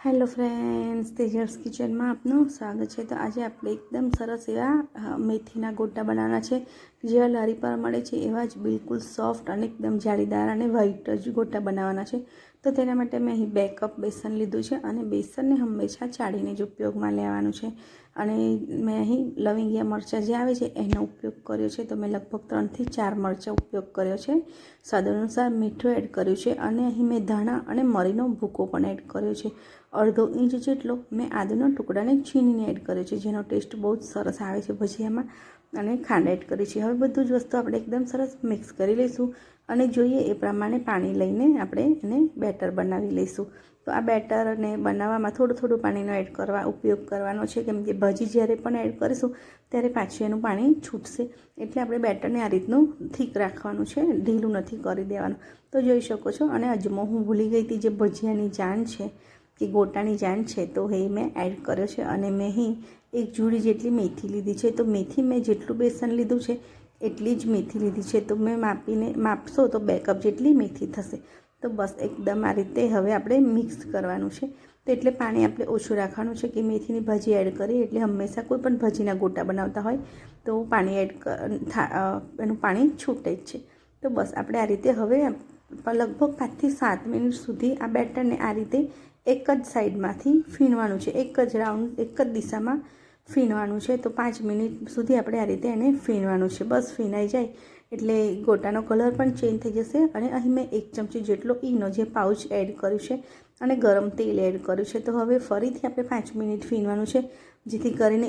Hello friends, Tejas કિચનમાં આપનું સ્વાગત છે। તો આજે આપણે એકદમ સરસ એવા મેથીના ગોટા બનાવવાના છે। જેવા લારી પર મળે છે એવા જ બિલકુલ સોફ્ટ અને એકદમ જાળીદાર અને વ્હાઈટ જ ગોટા બનાવવાના છે। તો તેના માટે મેં અહીં 2 કપ બેસન લીધું છે અને બેસનને હંમેશા ચાળીને જ ઉપયોગમાં લેવાનું છે। અને મેં અહીં લવિંગિયા મરચાં જે આવે છે એનો ઉપયોગ કર્યો છે। તો મેં લગભગ 3 થી 4 મરચાં ઉપયોગ કર્યો છે। સ્વાદ અનુસાર મીઠું એડ કર્યું છે અને અહીં મેં ધાણા અને મરીનો ભૂકો પણ એડ કર્યો છે। અડધો ઇંચ જેટલો મેં આદુના ટુકડાને છીણીને એડ કર્યો છે, જેનો ટેસ્ટ બહુ જ સરસ આવે છે ભજીયામાં। અને ખાંડ એડ કરી છે। હવે બધું જ વસ્તુ આપણે એકદમ સરસ મિક્સ કરી લઈશું અને જોઈએ એ પ્રમાણે પાણી લઈને આપણે એને બેટર બનાવી લઈશું। તો આ બેટરને બનાવવામાં થોડું પાણીનો ઉપયોગ કરવાનો છે, કેમ કે ભાજી જ્યારે પણ એડ કરીશું ત્યારે પાછું એનું પાણી છૂટશે। એટલે આપણે બેટરને આ રીતનું થીક રાખવાનું છે, ઢીલું નથી કરી દેવાનું। તો જોઈ શકો છો। અને અજમો હું ભૂલી ગઈ હતી, જે ભજીયાની જાન છે કે ગોટાની જાન છે, તો એ મેં એડ કર્યો છે। અને મેં અહીં 1 જોડી જેટલી મેથી લીધી છે। તો મેથી મેં જેટલું બેસન લીધું છે એટલી જ મેથી લીધી છે। તો મેં માપશો તો 2 કપ જેટલી મેથી થશે। તો બસ એકદમ આ રીતે હવે આપણે મિક્સ કરવાનું છે। તો એટલે પાણી આપણે ઓછું રાખવાનું છે, કે મેથીની ભાજી એડ કરીએ એટલે હંમેશા કોઈ પણ ભાજીના ગોટા બનાવતા હોય તો પાણી એનું પાણી છૂટે જ છે। તો બસ આપણે આ રીતે હવે લગભગ 5 થી 7 મિનિટ સુધી આ બેટરને આ રીતે એક જ સાઈડમાંથી ફીણવાનું છે, એક જ દિશામાં ફીણવાનું છે। તો 5 મિનિટ સુધી આપણે આ રીતે એને ફીણવાનું છે। બસ ફીણાઈ જાય એટલે ગોટાનો કલર પણ ચેન્જ થઈ જશે। અને અહીં મેં 1 ચમચી જેટલો ઈનો જે પાઉચ એડ કર્યું છે અને ગરમ તેલ એડ કર્યું છે। તો હવે ફરીથી આપણે 5 મિનિટ ફીણવાનું છે, જેથી કરીને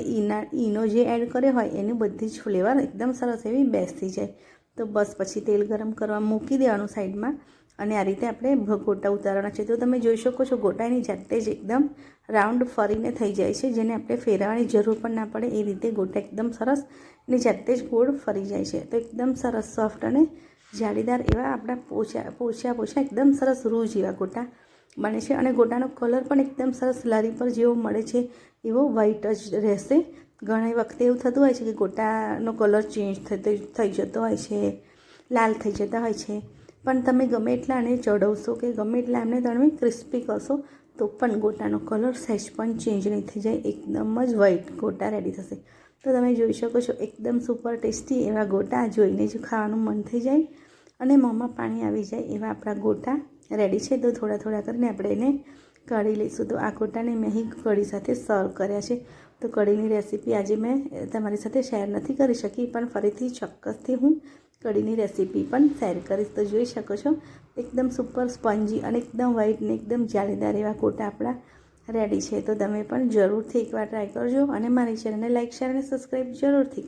ઈનો જે એડ કર્યો હોય એની બધી જ ફ્લેવર એકદમ સરસ એવી બેસી જાય। તો બસ પછી તેલ ગરમ કરવા મૂકી દેવાનું સાઈડમાં અને આ રીતે આપણે ગોટા ઉતારવાના છે। તો તમે જોઈ શકો છો ગોટાની જાતે જ એકદમ રાઉન્ડ ફરીને થઈ જાય છે, જેને આપણે ફેરવવાની જરૂર પણ ના પડે। એ રીતે ગોટા એકદમ સરસ અને જાતે જ ગોળ ફરી જાય છે। તો એકદમ સરસ સોફ્ટ અને જાળીદાર એવા આપણા પોચા એકદમ સરસ રૂ જેવા ગોટા બને છે। અને ગોટાનો કલર પણ એકદમ સરસ લારી પર જેવો મળે છે એવો વ્હાઈટ જ રહેશે। ઘણી વખતે એવું થતું હોય છે કે ગોટાનો કલર ચેન્જ થઈ જતો હોય છે, લાલ થઈ જતા હોય છે, પણ તમે ગમે એટલા આને ચડવશો કે ગમે એટલા એમને તમે ક્રિસ્પી કરશો તો પણ ગોટાનો કલર સહેજ પણ ચેન્જ નહીં થઈ જાય, એકદમ જ વ્હાઈટ ગોટા રેડી થશે। તો તમે જોઈ શકો છો એકદમ સુપર ટેસ્ટી એવા ગોટા જોઈને જ ખાવાનું મન થઈ જાય અને મોંમાં પાણી આવી જાય એવા આપણા ગોટા રેડી છે। તો થોડા કરીને આપણે એને કાઢી લઈશું। તો આ ગોટાને મેં અહીં કઢી સાથે સર્વ કર્યા છે। તો કઢીની રેસીપી આજે મેં તમારી સાથે શેર નથી કરી શકી, પણ ફરીથી ચોક્કસથી હું કઢીની રેસીપી પણ શેર કરીશ। તો જોઈ શકો છો એકદમ સુપર સ્પંજી અને એકદમ વ્હાઈટ ને એકદમ જાળીદાર એવા ગોટા આપણા રેડી છે। તો તમે પણ જરૂરથી એકવાર ટ્રાય કરજો અને મારી ચેનલને લાઈક, શેર અને સબસ્ક્રાઈબ જરૂરથી